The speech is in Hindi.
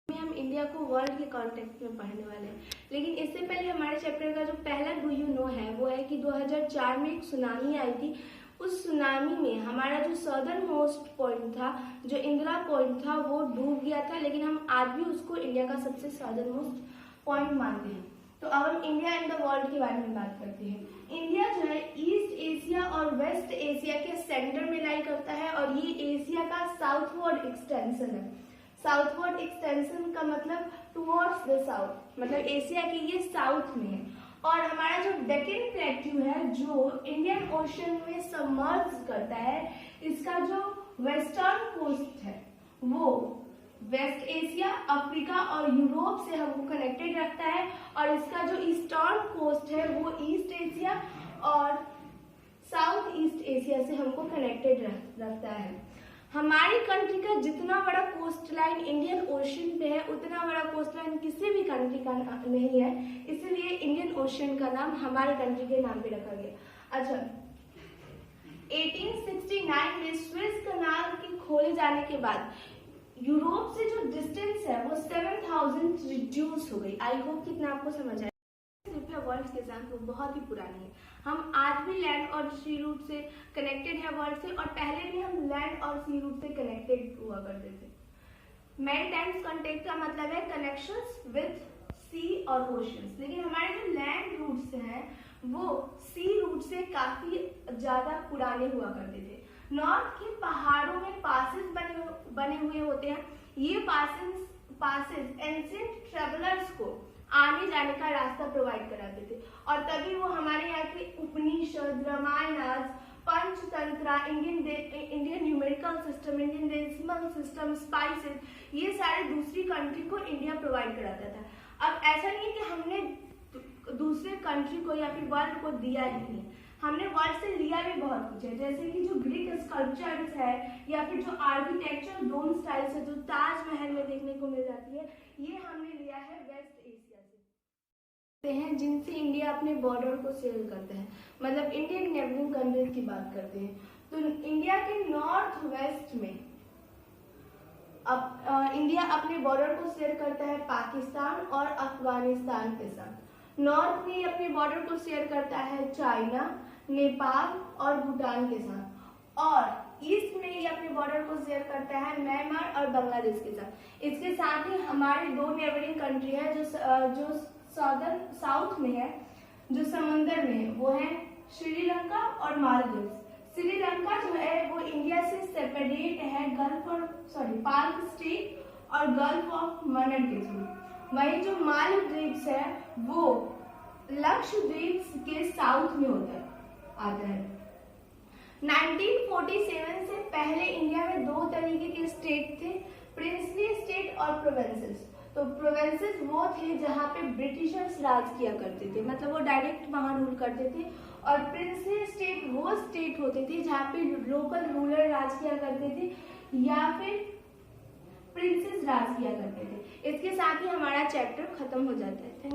में हम इंडिया को वर्ल्ड के कॉन्टेक्स्ट में पढ़ने वाले हैं। लेकिन इससे पहले हमारे चैप्टर का जो पहला डू यू नो है वो है कि 2004 में एक सुनामी आई थी। उस सुनामी में हमारा जो सदर्न मोस्ट पॉइंट था, जो इंदिरा पॉइंट था, वो डूब गया था। लेकिन हम आज भी उसको इंडिया का सबसे सदर्न मोस्ट पॉइंट मानते हैं। तो अब हम इंडिया एंड द वर्ल्ड के बारे में बात करते हैं। इंडिया जो है ईस्ट एशिया और वेस्ट एशिया के सेंटर में लाई करता है और ये एशिया का साउथवर्ड एक्सटेंशन है। साउथवर्ड एक्सटेंशन का मतलब टुवर्ड्स द साउथ, मतलब एशिया के ये साउथ में है। और हमारा जो डेक्कन प्लेट्यू है जो इंडियन ओशन में सबमर्ज करता है, इसका जो वेस्टर्न कोस्ट है वो वेस्ट एशिया, अफ्रीका और यूरोप से हमको कनेक्टेड रखता है। और इसका जो ईस्टर्न कोस्ट है वो ईस्ट एशिया और साउथ ईस्ट एशिया से हमको कनेक्टेड रखता है। हमारी कंट्री का जितना बड़ा कोस्ट लाइन इंडियन ओशन पे है उतना बड़ा कोस्ट लाइन किसी भी कंट्री का नहीं है, इसलिए इंडियन ओशन का नाम हमारे कंट्री के नाम पे रखा गया। अच्छा, 1869 में स्वेज कनाल के खोले जाने के बाद यूरोप से जो डिस्टेंस है वो 7000 रिड्यूस हो गई। आई होप कितना आपको समझ आया। वर्ल्ड के साथ वो बहुत ही पुरानी है। हम आज भी लैंड और सी रूट से कनेक्टेड है वर्ल्ड से, और पहले भी हम लैंड और सी रूट से कनेक्टेड हुआ करते थे। मैरीटाइम कॉन्टेक्ट का मतलब है कनेक्शंस विद सी और ओशंस। लेकिन हमारे जो लैंड रूट्स हैं वो सी रूट से काफी ज्यादा पुराने हुआ करते थे। नॉर्थ के पहाड़ों में पासेस बने हुए होते हैं। ये पासेस एंशिएंट ट्रेवलर्स को आने जाने का रास्ता प्रोवाइड कराते थे, और तभी वो हमारे यहाँ के Upanishad, Ramayan, Panchatantra, Indian numerical system, Indian decimal system, spices, ये सारे दूसरी कंट्री को इंडिया प्रोवाइड कराता था। अब ऐसा नहीं है कि हमने दूसरे कंट्री को या फिर वर्ल्ड को दिया ही नहीं, हमने वर्ल्ड से लिया भी बहुत कुछ है। जैसे कि जो ग्रीक स्कल्पचर्स है या फिर जो आर्किटेक्चर डोम स्टाइल्स है जो ताजमहल में देखने को मिल जाती है, ये हमने लिया है वेस्ट एशिया से हैं, जिनसे इंडिया अपने बॉर्डर को शेयर करते हैं। मतलब इंडियन नेबरिंग कंट्रीज की बात करते हैं तो इंडिया के नॉर्थ वेस्ट में इंडिया अपने बॉर्डर को शेयर करता है पाकिस्तान और अफगानिस्तान के साथ। नॉर्थ में अपने बॉर्डर को शेयर करता है चाइना, नेपाल और भूटान के साथ। और ईस्ट में ये अपने बॉर्डर को शेयर करता है म्यांमार और बांग्लादेश के साथ। इसके साथ ही हमारे दो नेबरिंग कंट्री है जो साउथ में है, जो समंदर में है, वो है श्रीलंका और मालदीव्स। श्रीलंका जो है वो इंडिया से सेपरेट है पाक स्टेट और गल्फ ऑफ मन्नार के थ्रू। वहीं जो मालदीव्स है वो लक्षद्वीप के साउथ में आता है। 1947 से पहले इंडिया में दो तरीके के स्टेट थे, प्रिंसली स्टेट और प्रोविंसेस। तो प्रोविंसेस वो थे जहाँ पे ब्रिटिशर्स राज किया करते थे, मतलब वो डायरेक्ट वहां रूल करते थे। और प्रिंसली स्टेट वो स्टेट होते थे जहाँ पे लोकल रूलर राज किया करते थे या फिर प्रिंसेस राज किया करते थे। इसके साथ ही हमारा चैप्टर खत्म हो जाता है। Thank you.